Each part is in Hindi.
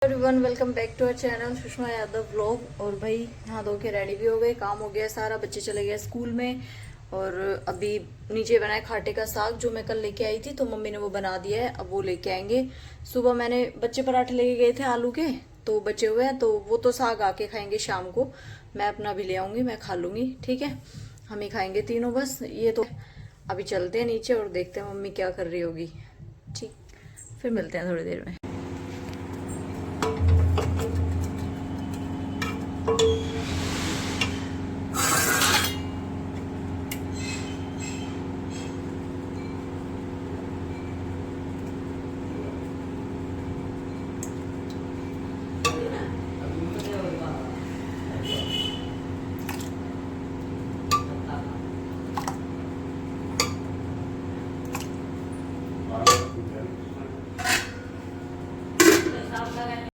Everyone welcome back to our channel Sushma Yadav vlog. और भाई नहा धो के रेडी भी हो गए, काम हो गया सारा, बच्चे चले गए स्कूल में। और अभी नीचे बनाए खाटे का साग जो मैं कल लेके आई थी, तो मम्मी ने वो बना दिया है, अब वो लेके आएंगे। सुबह मैंने बच्चे पराठे लेके गए थे आलू के, तो बचे हुए हैं, तो वो तो साग आके खाएंगे शाम को। मैं अपना भी ले आऊंगी, मैं खा लूंगी, ठीक है। हम ही खाएंगे तीनों बस। ये तो अभी चलते हैं नीचे और देखते हैं मम्मी क्या कर रही होगी, ठीक। फिर मिलते हैं थोड़ी देर में।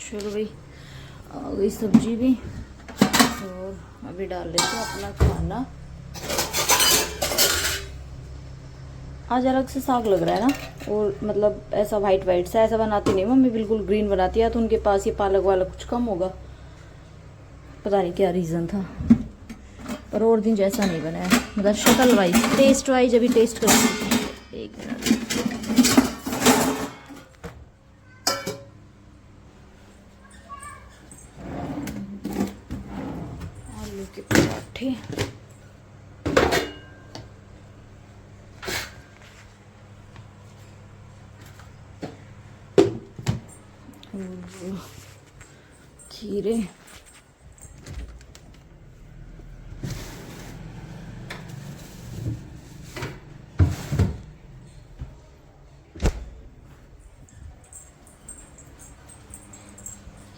चलो भाई, आ गई सब्जी भी, और अभी डाल लेते हैं अपना खाना। आज अलग से साग लग रहा है ना, और मतलब ऐसा वाइट वाइट सा ऐसा बनाती नहीं मम्मी, बिल्कुल ग्रीन बनाती है। तो उनके पास ये पालक वाला कुछ कम होगा, पता नहीं क्या रीज़न था, पर और दिन जैसा नहीं बना है, मतलब शक्ल वाइज, टेस्ट वाइज अभी टेस्ट करती। एक मिनट, आलू के पराठे, खीरे,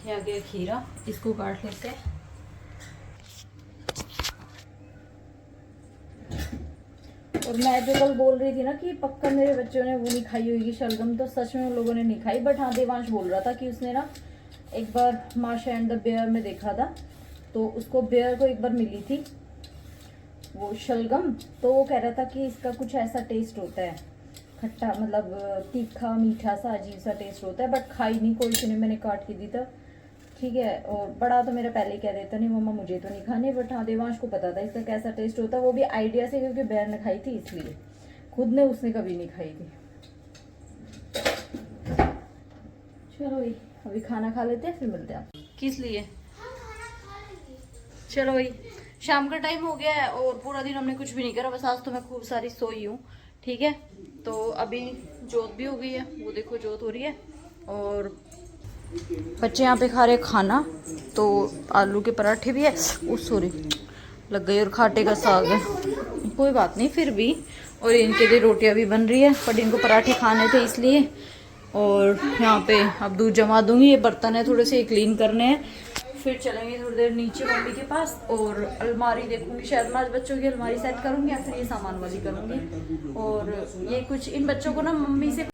ये आ गया खीरा, इसको काट लेते हैं। और मैं जो कल बोल रही थी ना कि पक्का मेरे बच्चों ने वो नहीं खाई होगी शलगम, तो सच में उन लोगों ने नहीं खाई। बट हाँ, देवांश बोल रहा था कि उसने ना एक बार मार्शा एंड द बेयर में देखा था, तो उसको बेयर को एक बार मिली थी वो शलगम, तो वो कह रहा था कि इसका कुछ ऐसा टेस्ट होता है, खट्टा मतलब तीखा मीठा सा अजीब सा टेस्ट होता है। बट खाई नहीं कोई ने, मैंने काट के दी था, ठीक है। और बड़ा तो मेरा पहले कह देता नहीं मम्मा मुझे तो नहीं खाने, बट हाँ देवांश को पता था इसका कैसा टेस्ट होता है, वो भी आइडिया से, क्योंकि बेर ने खाई थी इसलिए, खुद ने उसने कभी नहीं खाई थी। चलो भाई, अभी खाना खा लेते हैं, फिर मिलते हैं। किस लिए? चलो भाई, शाम का टाइम हो गया है और पूरा दिन हमने कुछ भी नहीं करा, बस आज तो मैं खूब सारी सोई हूँ, ठीक है। तो अभी जोत भी हो गई है, वो देखो जोत हो रही है, और बच्चे यहाँ पे खा रहे खाना। तो आलू के पराठे भी है, सॉरी लग गई, और खाटे का साग है, कोई बात नहीं फिर भी। और इनके लिए रोटियां भी बन रही है, बट इनको पराठे खाने थे इसलिए। और यहाँ पे अब दूध जमा दूंगी, ये बर्तन है थोड़े से क्लीन करने हैं, फिर चलेंगे थोड़ी देर नीचे मम्मी के पास, और अलमारी देखूंगी, शायद मैं आज बच्चों की अलमारी सेट करूंगी, या फिर ये सामान वाली करूंगी। और ये कुछ इन बच्चों को ना मम्मी से।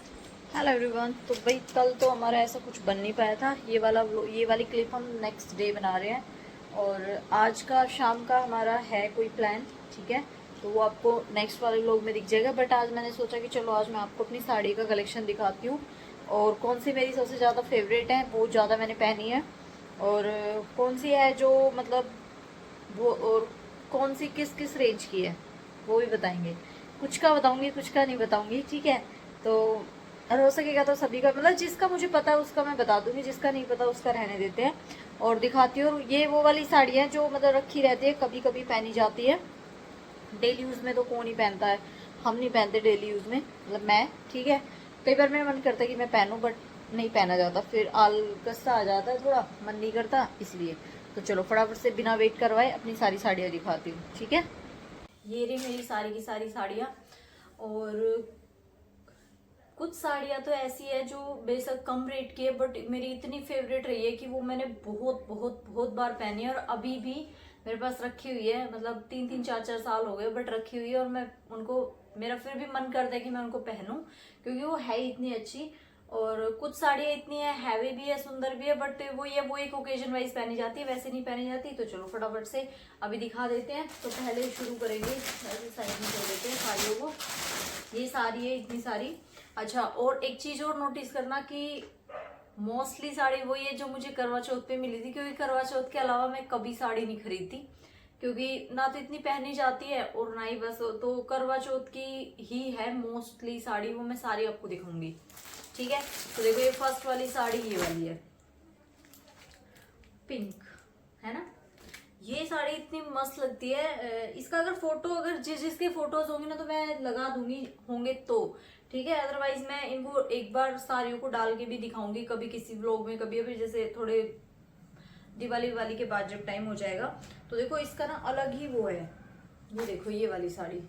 हेलो एवरीवन, तो भाई कल तो हमारा ऐसा कुछ बन नहीं पाया था, ये वाली क्लिप हम नेक्स्ट डे बना रहे हैं। और आज का शाम का हमारा है कोई प्लान, ठीक है, तो वो आपको नेक्स्ट वाले व्लॉग में दिख जाएगा। बट आज मैंने सोचा कि चलो आज मैं आपको अपनी साड़ी का कलेक्शन दिखाती हूँ, और कौन सी मेरी सबसे ज़्यादा फेवरेट है, बहुत ज़्यादा मैंने पहनी है, और कौन सी है जो मतलब वो, और कौन सी किस किस रेंज की है वो भी बताएंगे। कुछ का बताऊंगी, कुछ का नहीं बताऊंगी, ठीक है। तो और हो सकेगा तो सभी का, मतलब जिसका मुझे पता है उसका मैं बता दूंगी, जिसका नहीं पता उसका रहने देते हैं। और दिखाती हूँ, ये वो वाली साड़ी है जो मतलब रखी रहती है, कभी कभी पहनी जाती है, डेली यूज़ में तो कौन ही पहनता है, हम नहीं पहनते डेली यूज़ में, मतलब मैं, ठीक है। कई बार मेरा मन करता है कि मैं पहनूं, बट नहीं पहना जाता, फिर आलकस सा आ जाता है, थोड़ा मन नहीं करता इसलिए। तो चलो फटाफट से बिना वेट करवाए अपनी सारी साड़ियाँ दिखाती हूँ, ठीक है। ये रही मेरी सारी की सारी साड़ियाँ, और कुछ साड़ियाँ तो ऐसी है जो बेशक कम रेट की है, बट मेरी इतनी फेवरेट रही है कि वो मैंने बहुत बहुत बहुत बार पहनी है, और अभी भी मेरे पास रखी हुई है, मतलब 3-3 4-4 साल हो गए, बट रखी हुई है। और मैं उनको, मेरा फिर भी मन करता है कि मैं उनको पहनूं, क्योंकि वो है इतनी अच्छी। और कुछ साड़ियाँ इतनी है हैवी भी है, सुंदर भी है, बट वो ये वो एक ओकेजन वाइज पहनी जाती है, वैसे नहीं पहनी जाती। तो चलो फटाफट से अभी दिखा देते हैं। तो पहले शुरू करेंगे, ऐसे साइड में कर देते हैं साड़ियों को, ये सारी है इतनी सारी। अच्छा, और एक चीज और नोटिस करना कि मोस्टली साड़ी वही है जो मुझे करवा चौथ पे मिली थी, क्योंकि करवा चौथ के अलावा मैं कभी साड़ी नहीं खरीदती, क्योंकि ना तो इतनी पहनी जाती है और ना ही बस, तो करवा चौथ की ही है मोस्टली साड़ी, वो मैं सारी आपको दिखाऊंगी। ठीक है, तो देखो ये फर्स्ट वाली साड़ी ये वाली है, पिंक है ना। ये साड़ी इतनी मस्त लगती है, इसका अगर फोटो, अगर जिसके फोटोज होंगे ना तो मैं लगा दूंगी, होंगे तो ठीक है, अदरवाइज मैं इनको एक बार साड़ियों को डाल के भी दिखाऊंगी कभी किसी व्लॉग में, कभी अभी जैसे थोड़े दिवाली के बाद जब टाइम हो जाएगा। तो देखो इसका ना अलग ही वो है, ये देखो ये वाली साड़ी,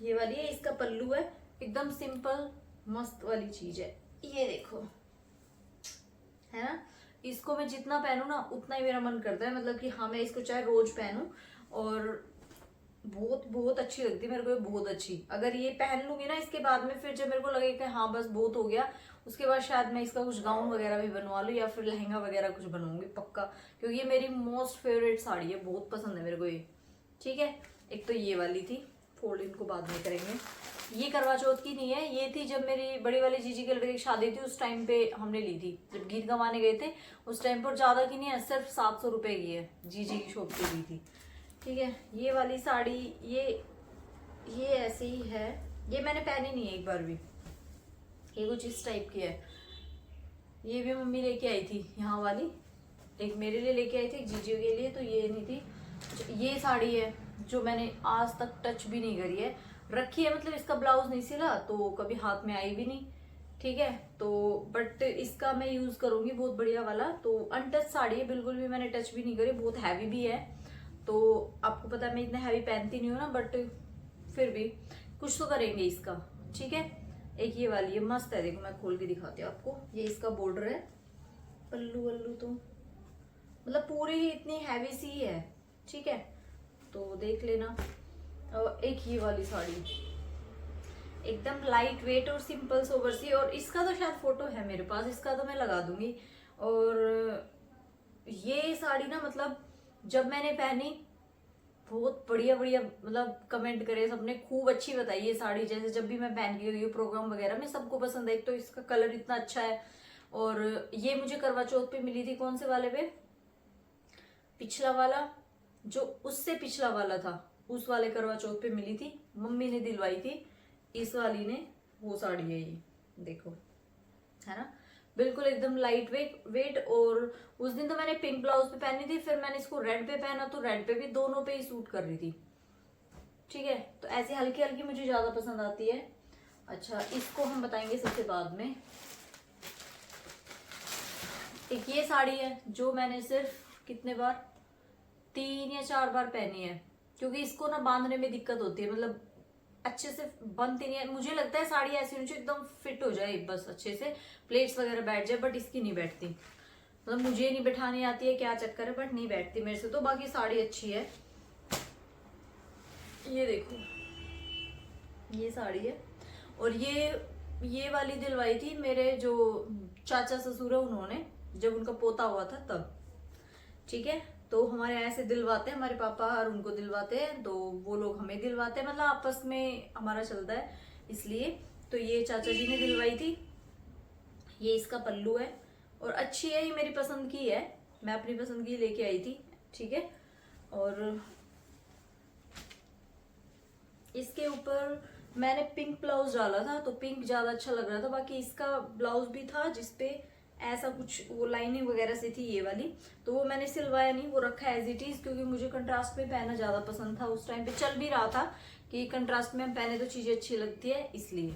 ये वाली है, इसका पल्लू है, एकदम सिंपल मस्त वाली चीज है, ये देखो है ना। इसको मैं जितना पहनूं ना उतना ही मेरा मन करता है, मतलब कि हाँ मैं इसको चाहे रोज पहनूं, और बहुत बहुत अच्छी लगती है मेरे को, बहुत अच्छी। अगर ये पहन लूंगी ना इसके बाद में, फिर जब मेरे को लगेगा कि हाँ बस बहुत हो गया, उसके बाद शायद मैं इसका कुछ गाउन वगैरह भी बनवा लूँ या फिर लहंगा वगैरह कुछ बनवाऊंगी पक्का, क्योंकि ये मेरी मोस्ट फेवरेट साड़ी है, बहुत पसंद है मेरे को ये। ठीक है, एक तो ये वाली थी, फोल्ड इनको बाद में करेंगे। ये करवा चौथ की नहीं है, ये थी जब मेरी बड़ी वाली जीजी के लड़के की शादी थी उस टाइम पे हमने ली थी, जब गीत गवाने गए थे उस टाइम पर। ज्यादा की नहीं है, सिर्फ 700 रुपए की है, जीजी की शॉप पे ली थी। ठीक है, ये वाली साड़ी ये ऐसे ही है, ये मैंने पहनी नहीं है एक बार भी, ये कुछ इस टाइप की है। ये भी मम्मी लेके आई थी यहाँ वाली, एक मेरे लिए लेके आई थी, एक जीजी के लिए, तो ये नहीं थी। ये साड़ी है जो मैंने आज तक टच भी नहीं करी है, रखी है, मतलब इसका ब्लाउज नहीं सिला तो कभी हाथ में आई भी नहीं। ठीक है, तो बट इसका मैं यूज करूंगी, बहुत बढ़िया वाला। तो अनटच साड़ी है, बिल्कुल भी मैंने टच भी नहीं करी, बहुत हैवी भी है, तो आपको पता है मैं इतना हैवी पहनती नहीं हूँ ना, बट फिर भी कुछ तो करेंगे इसका। ठीक है, एक ये वाली है, मस्त है, देखो मैं खोल के दिखाती हूँ आपको, ये इसका बॉर्डर है, पल्लू वल्लू तो मतलब पूरी ही इतनी हैवी सी है। ठीक है, तो देख लेना। और एक ये वाली साड़ी एकदम लाइट वेट और सिंपल सोबर सी, और इसका तो शायद फोटो है मेरे पास, इसका तो मैं लगा दूंगी। और ये साड़ी ना मतलब जब मैंने पहनी बहुत बढ़िया बढ़िया, मतलब कमेंट करे सबने, खूब अच्छी बताई ये साड़ी। जैसे जब भी मैं पहन के गई हूँ प्रोग्राम वगैरह में, सबको पसंद है। एक तो इसका कलर इतना अच्छा है, और ये मुझे करवा चौथ पे मिली थी, कौन से वाले पे, पिछला वाला, जो उससे पिछला वाला था उस वाले करवा चौथ पे मिली थी, मम्मी ने दिलवाई थी। इस वाली ने वो साड़ी है ये, देखो है ना, बिल्कुल एकदम लाइट वेट। और उस दिन तो मैंने पिंक ब्लाउज पे पहनी थी, फिर मैंने इसको रेड पे पहना, तो रेड पे भी दोनों पे ही सूट कर रही थी। ठीक है, तो ऐसी हल्की हल्की मुझे ज्यादा पसंद आती है। अच्छा, इसको हम बताएंगे सबसे बाद में। एक ये साड़ी है जो मैंने सिर्फ कितने बार, 3 या 4 बार पहनी है, क्योंकि इसको ना बांधने में दिक्कत होती है, मतलब अच्छे से बनती नहीं है। मुझे लगता है साड़ी ऐसी होनी चाहिए एकदम फिट हो जाए, बस अच्छे से प्लेट्स वगैरह बैठ जाए, बट इसकी नहीं बैठती, मतलब मुझे नहीं बैठानी आती है, क्या चक्कर है, बट नहीं बैठती मेरे से तो। बाकी साड़ी अच्छी है, ये देखो ये साड़ी है। और ये वाली दिलवाई थी मेरे जो चाचा ससुर है उन्होंने, जब उनका पोता हुआ था तब। ठीक है, तो हमारे ऐसे दिलवाते हैं, हमारे पापा और उनको दिलवाते हैं, तो वो लोग हमें दिलवाते हैं, मतलब आपस में हमारा चलता है इसलिए। तो ये चाचा जी ने दिलवाई थी, ये इसका पल्लू है, और अच्छी है, ये मेरी पसंद की है, मैं अपनी पसंद की लेके आई थी। ठीक है, और इसके ऊपर मैंने पिंक ब्लाउज डाला था, तो पिंक ज्यादा अच्छा लग रहा था। बाकी इसका ब्लाउज भी था जिसपे ऐसा कुछ वो लाइनिंग वगैरह से थी ये वाली, तो वो मैंने सिलवाया नहीं, वो रखा एज इट इज, क्योंकि मुझे कंट्रास्ट में पहनना ज्यादा पसंद था। उस टाइम पे चल भी रहा था कि कंट्रास्ट में हम पहने तो चीजें अच्छी लगती है, इसलिए।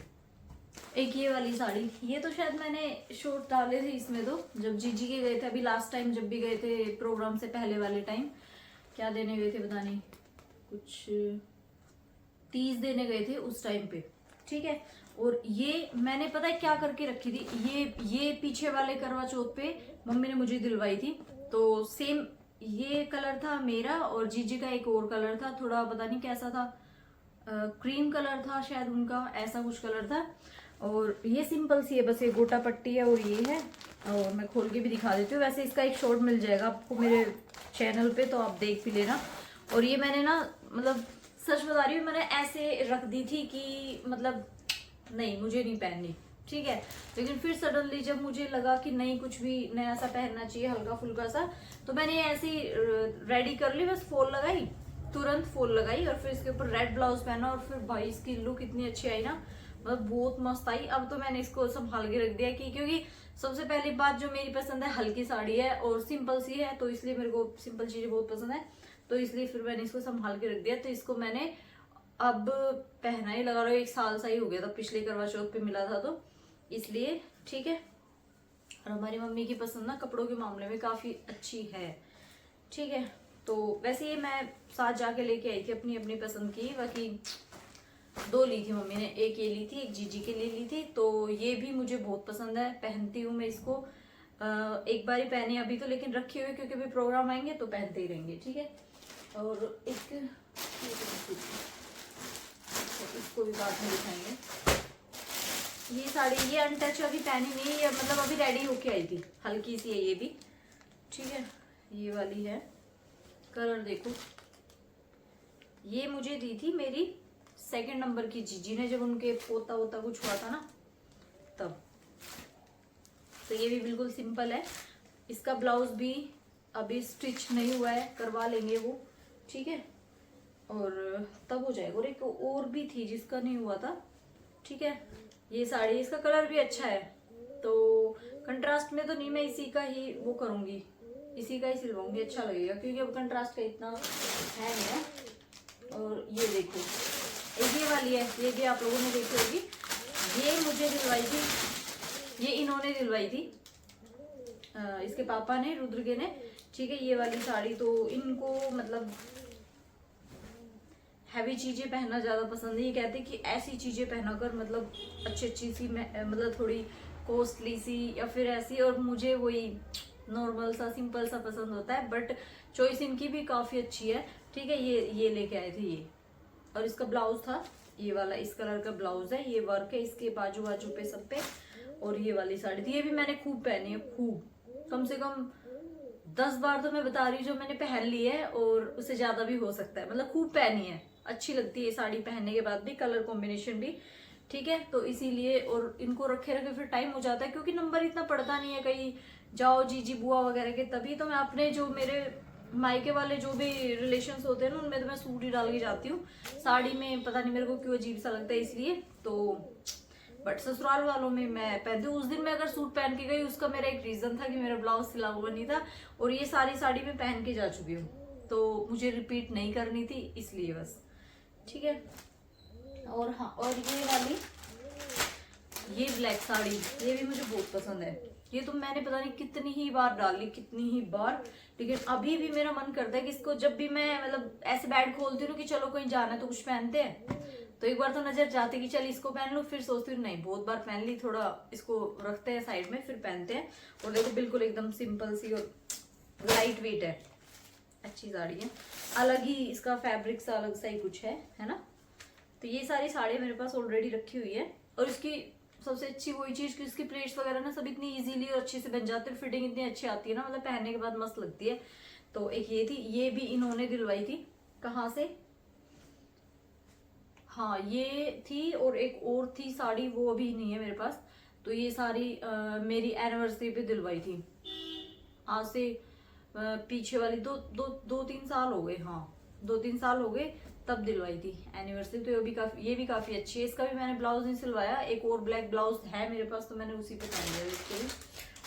एक ये वाली साड़ी, ये तो शायद मैंने शॉर्ट डाले थे इसमें, तो जब जीजी के गए थे अभी लास्ट टाइम, जब भी गए थे प्रोग्राम से पहले वाले टाइम, क्या देने गए थे पता नहीं, कुछ 30 देने गए थे उस टाइम पे। ठीक है, और ये मैंने पता है क्या करके रखी थी, ये पीछे वाले करवा चौथ पे मम्मी ने मुझे दिलवाई थी, तो सेम ये कलर था मेरा, और जीजी का एक और कलर था, थोड़ा पता नहीं कैसा था, क्रीम कलर था शायद उनका, ऐसा कुछ कलर था। और ये सिंपल सी है, बस ये गोटा पट्टी है, और ये है, और मैं खोल के भी दिखा देती हूँ। वैसे इसका एक शॉर्ट मिल जाएगा आपको मेरे चैनल पे, तो आप देख भी लेना। और ये मैंने ना, मतलब सच बता रही हूँ, मैंने ऐसे रख दी थी कि मतलब नहीं मुझे नहीं पहननी, ठीक है। लेकिन फिर सडनली जब मुझे लगा कि नहीं कुछ भी नया सा पहनना चाहिए हल्का फुल्का सा, तो मैंने ये ऐसी रेडी कर ली, बस फॉल लगाई, तुरंत फॉल लगाई और फिर इसके ऊपर रेड ब्लाउज पहना और फिर भाई इसकी लुक इतनी अच्छी आई ना, मतलब बहुत मस्त आई। अब तो मैंने इसको संभाल के रख दिया कि क्योंकि सबसे पहली बात जो मेरी पसंद है हल्की साड़ी है और सिंपल सी है, तो इसलिए मेरे को सिंपल चीजें बहुत पसंद है, तो इसलिए फिर मैंने इसको संभाल के रख दिया। तो इसको मैंने अब पहना ही लगा लो, 1 साल सा ही हो गया था, पिछले करवा चौथ पे मिला था तो इसलिए, ठीक है। और हमारी मम्मी की पसंद ना कपड़ों के मामले में काफी अच्छी है, ठीक है। तो वैसे ये मैं साथ जाके लेके आई थी अपनी अपनी पसंद की, बाकी 2 ली थी मम्मी ने, एक ये ली थी, एक जीजी के लिए ली थी। तो ये भी मुझे बहुत पसंद है, पहनती हूँ मैं इसको, एक बार ही पहनी अभी तो, लेकिन रखी हुई क्योंकि अभी प्रोग्राम आएंगे तो पहनते ही रहेंगे, ठीक है। और इसको भी बाद में दिखाएंगे। ये साड़ी ये अनटच अभी पहनी नहीं है, मतलब अभी रेडी होके आई थी, हल्की सी है ये भी, ठीक है। ये वाली है, कलर देखो, ये मुझे दी थी मेरी 2nd नंबर की जीजी ने, जब उनके पोता वोता कुछ हुआ था ना तब। तो ये भी बिल्कुल सिंपल है, इसका ब्लाउज भी अभी स्टिच नहीं हुआ है, करवा लेंगे वो, ठीक है, और तब हो जाएगा। और एक और भी थी जिसका नहीं हुआ था, ठीक है। ये साड़ी, इसका कलर भी अच्छा है, तो कंट्रास्ट में तो नहीं, मैं इसी का ही वो करूंगी, इसी का ही सिलवाऊंगी, अच्छा लगेगा क्योंकि अब कंट्रास्ट का इतना है नहीं है। और ये देखो, एक ये वाली है, ये भी आप लोगों ने देखी होगी, ये मुझे दिलवाई थी, ये इन्होंने दिलवाई थी, इसके पापा ने, रुद्र के ने, ठीक है। ये वाली साड़ी तो इनको मतलब हैवी चीजें पहनना ज्यादा पसंद है, ये कहते कि ऐसी चीजें पहना कर, मतलब अच्छी सी, मतलब थोड़ी कॉस्टली सी या फिर ऐसी, और मुझे वही नॉर्मल सा सिंपल सा पसंद होता है। बट चॉइस इनकी भी काफी अच्छी है, ठीक है। ये लेके आए थे ये, और इसका ब्लाउज था ये वाला, इस कलर का ब्लाउज है, ये वर्क है इसके बाजू बाजू पे सब पे। और ये वाली साड़ी थी, ये भी मैंने खूब पहनी है, खूब, कम से कम 10 बार तो मैं बता रही हूँ जो मैंने पहन ली है, और उससे ज्यादा भी हो सकता है, मतलब खूब पहनी है, अच्छी लगती है ये साड़ी पहनने के बाद भी, कलर कॉम्बिनेशन भी, ठीक है। तो इसीलिए, और इनको रखे रखे फिर टाइम हो जाता है क्योंकि नंबर इतना पड़ता नहीं है, कहीं जाओ जीजी बुआ वगैरह के, तभी तो मैं अपने जो मेरे मायके वाले जो भी रिलेशंस होते हैं ना, उनमें तो मैं सूट ही डाल के जाती हूँ, साड़ी में पता नहीं मेरे को क्यों अजीब सा लगता है इसलिए। तो बट ससुराल वालों में मैं पहनती हूँ। उस दिन मैं अगर सूट पहन के गई, उसका मेरा एक रीजन था कि मेरा ब्लाउज सिला हुआ नहीं था, और ये सारी साड़ी में पहन के जा चुकी हूँ, तो मुझे रिपीट नहीं करनी थी इसलिए बस, ठीक है। और हाँ, और ये वाली, ये ब्लैक साड़ी, ये भी मुझे बहुत पसंद है, ये तो मैंने पता नहीं कितनी ही बार डाली, कितनी ही बार, लेकिन अभी भी मेरा मन करता है कि इसको जब भी मैं मतलब ऐसे बैग खोलती हूँ कि चलो कहीं जाना है तो कुछ पहनते हैं, तो एक बार तो नजर जाती कि चल इसको पहन लो, फिर सोचती हूँ नहीं बहुत बार पहन ली, थोड़ा इसको रखते हैं साइड में फिर पहनते हैं। और देखो बिल्कुल एकदम सिंपल सी और लाइट वेट है, अच्छी साड़ी है, अलग ही इसका फैब्रिक सा अलग सा ही कुछ है ना। तो ये सारी साड़ी मेरे पास ऑलरेडी रखी हुई है, और इसकी सबसे अच्छी वही चीज कि इसकी प्लेट्स वगैरह ना सब इतनी इजीली और अच्छे से बन जाते हैं, फिटिंग इतनी अच्छी आती है ना, मतलब पहनने के बाद मस्त लगती है। तो एक ये थी, ये भी इन्होंने दिलवाई थी, कहाँ से, हाँ ये थी, और एक और थी साड़ी, वो अभी नहीं है मेरे पास। तो ये सारी मेरी एनिवर्सरी पे दिलवाई थी, आज से पीछे वाली 2-3 साल हो गए, हाँ 2-3 साल हो गए, तब दिलवाई थी एनिवर्सरी। तो ये भी काफी अच्छी है, इसका भी मैंने ब्लाउज नहीं सिलवाया, एक और ब्लैक ब्लाउज है मेरे पास तो मैंने उसी पे पहन लिया इसके भी।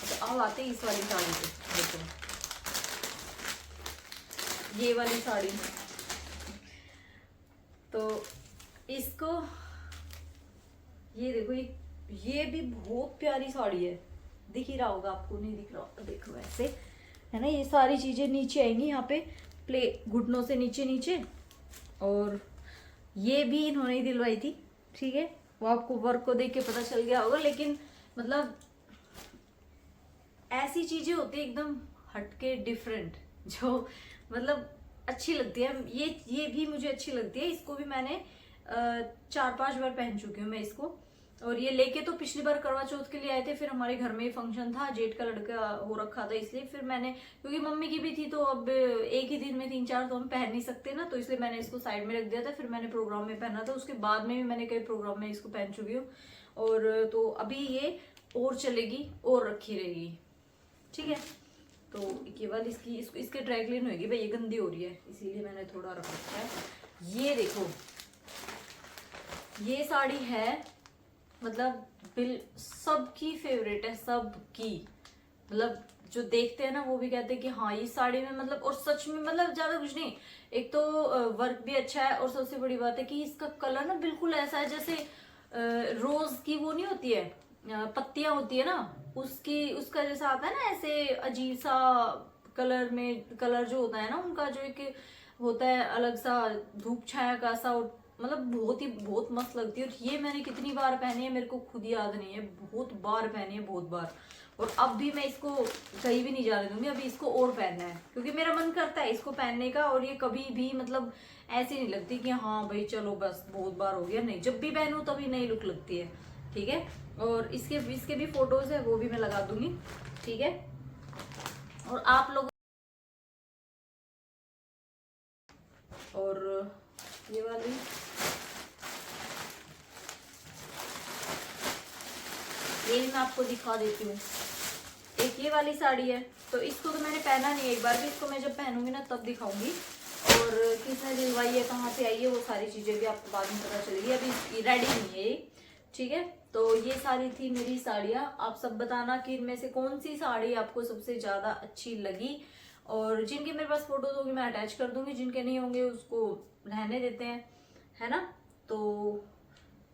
अच्छा अब आते हैं इस वाली साड़ी पे, देखो ये वाली साड़ी, तो इसको ये देखो, ये भी बहुत प्यारी साड़ी है, दिख ही रहा होगा आपको, नहीं दिख रहा होगा, देखो ऐसे है ना, ये सारी चीजें नीचे आएंगी यहाँ पे, प्ले घुटनों से नीचे नीचे, और ये भी इन्होंने ही दिलवाई थी, ठीक है। वो आपको वर्क को देख के पता चल गया होगा, लेकिन मतलब ऐसी चीजें होती है एकदम हटके डिफरेंट, जो मतलब अच्छी लगती है। ये भी मुझे अच्छी लगती है, इसको भी मैंने 4-5 बार पहन चुकी हूँ मैं इसको। और ये लेके तो पिछली बार करवा चौथ के लिए आए थे, फिर हमारे घर में ही फंक्शन था, जेठ का लड़का हो रखा था, इसलिए फिर मैंने, क्योंकि मम्मी की भी थी तो अब एक ही दिन में 3-4 तो हम पहन नहीं सकते ना, तो इसलिए मैंने इसको साइड में रख दिया था, फिर मैंने प्रोग्राम में पहना था, उसके बाद में भी मैंने कई प्रोग्राम में इसको पहन चुकी हूँ। और तो अभी ये और चलेगी और रखी रहेगी, ठीक है। तो ये वाली इसके ड्राई क्लीन होगी भाई, ये गंदी हो रही है इसीलिए मैंने थोड़ा रख रखा है। ये देखो ये साड़ी है, मतलब सबकी फेवरेट है, सबकी, मतलब जो देखते हैं ना वो भी कहते हैं कि हाँ ये साड़ी में मतलब, और सच में मतलब ज्यादा कुछ नहीं, एक तो वर्क भी अच्छा है और सबसे बड़ी बात है कि इसका कलर ना बिल्कुल ऐसा है जैसे रोज की वो नहीं होती है, पत्तियां होती है ना, उसका जैसा आता है ना, ऐसे अजीब सा कलर में, कलर जो होता है ना उनका, जो एक होता है अलग सा धूप छाया का सा, मतलब बहुत मस्त लगती है। और ये मैंने कितनी बार पहनी है मेरे को खुद याद नहीं है, बहुत बार पहनी है, बहुत बार। और अब भी मैं इसको कहीं भी नहीं जाने दूंगी, अभी इसको और पहनना है क्योंकि मेरा मन करता है इसको पहनने का। और ये कभी भी मतलब ऐसी नहीं लगती कि हाँ भाई चलो बस बहुत बार हो गया, नहीं, जब भी पहनूं तभी नई लुक लगती है, ठीक है। और इसके भी फोटोज है, वो भी मैं लगा दूंगी, ठीक है। और आप लोग, और ये वाली ये भी मैं आपको दिखा देती हूँ। एक ये वाली साड़ी है, तो इसको तो मैंने पहना नहीं, एक बार भी, इसको मैं जब पहनूंगी ना तब दिखाऊंगी। और किसने दिलवाई है, कहाँ से आई है, वो सारी चीजें भी आपको बाद में पता चलेगी, अभी रेडी नहीं है ये, ठीक है। तो ये सारी थी मेरी साड़ियाँ। आप सब बताना कि इनमें से कौन सी साड़ी आपको सबसे ज्यादा अच्छी लगी। और जिनके मेरे पास फोटोज होंगे मैं अटैच कर दूंगी, जिनके नहीं होंगे उसको रहने देते हैं, है ना। तो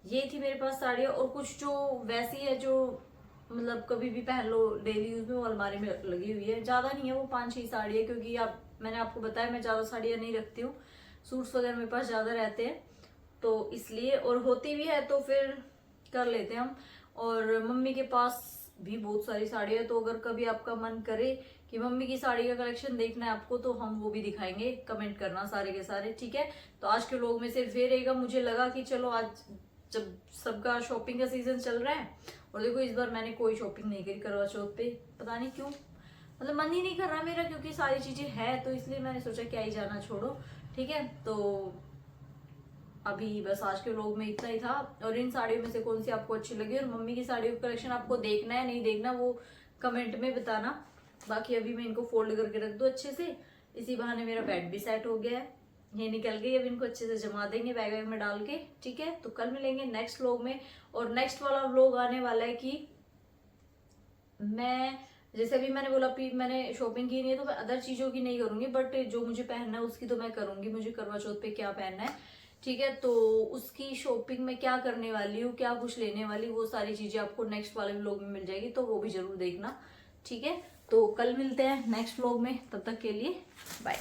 ये थी मेरे पास साड़ियाँ। और कुछ जो वैसी है जो मतलब कभी भी पहन लो डेली यूज में, वो अलमारी में लगी हुई है, ज्यादा नहीं है, वो 5-6 साड़ी है, क्योंकि आप मैंने आपको बताया मैं ज्यादा साड़ियाँ नहीं रखती हूँ, सूट्स वगैरह मेरे पास ज्यादा रहते हैं तो इसलिए, और होती भी है तो फिर कर लेते हैं हम। और मम्मी के पास भी बहुत सारी साड़ी है, तो अगर कभी आपका मन करे कि मम्मी की साड़ी का कलेक्शन देखना है आपको, तो हम वो भी दिखाएंगे, कमेंट करना सारे के सारे, ठीक है। तो आज के लोग में सिर्फ ये रहेगा, मुझे लगा कि चलो आज जब सबका शॉपिंग का सीजन चल रहा है, और देखो इस बार मैंने कोई शॉपिंग नहीं करी करवा चौथ पे, पता नहीं क्यों, मतलब मन ही नहीं कर रहा मेरा, क्योंकि सारी चीजें है तो इसलिए मैंने सोचा क्या ही जाना, छोड़ो, ठीक है। तो अभी बस आज के व्लॉग में इतना ही था। और इन साड़ियों में से कौन सी आपको अच्छी लगी, और मम्मी की साड़ियों का कलेक्शन आपको देखना है नहीं देखना वो कमेंट में बताना। बाकी अभी मैं इनको फोल्ड करके रख दूं अच्छे से, इसी बहाने मेरा बेड भी सेट हो गया है, ये निकल गई, अब इनको अच्छे से जमा देंगे बैग वैग में डाल के, ठीक है। तो कल मिलेंगे नेक्स्ट व्लॉग में। और नेक्स्ट वाला व्लॉग आने वाला है कि मैं, जैसे अभी मैंने बोला मैंने शॉपिंग की नहीं है तो मैं अदर चीजों की नहीं करूंगी, बट जो मुझे पहनना है उसकी तो मैं करूंगी, मुझे करवा चौथ पे क्या पहनना है, ठीक है। तो उसकी शॉपिंग में क्या करने वाली हूँ, क्या कुछ लेने वाली, वो सारी चीजें आपको नेक्स्ट वाले व्लॉग में मिल जाएगी, तो वो भी जरूर देखना, ठीक है। तो कल मिलते हैं नेक्स्ट व्लॉग में, तब तक के लिए बाय।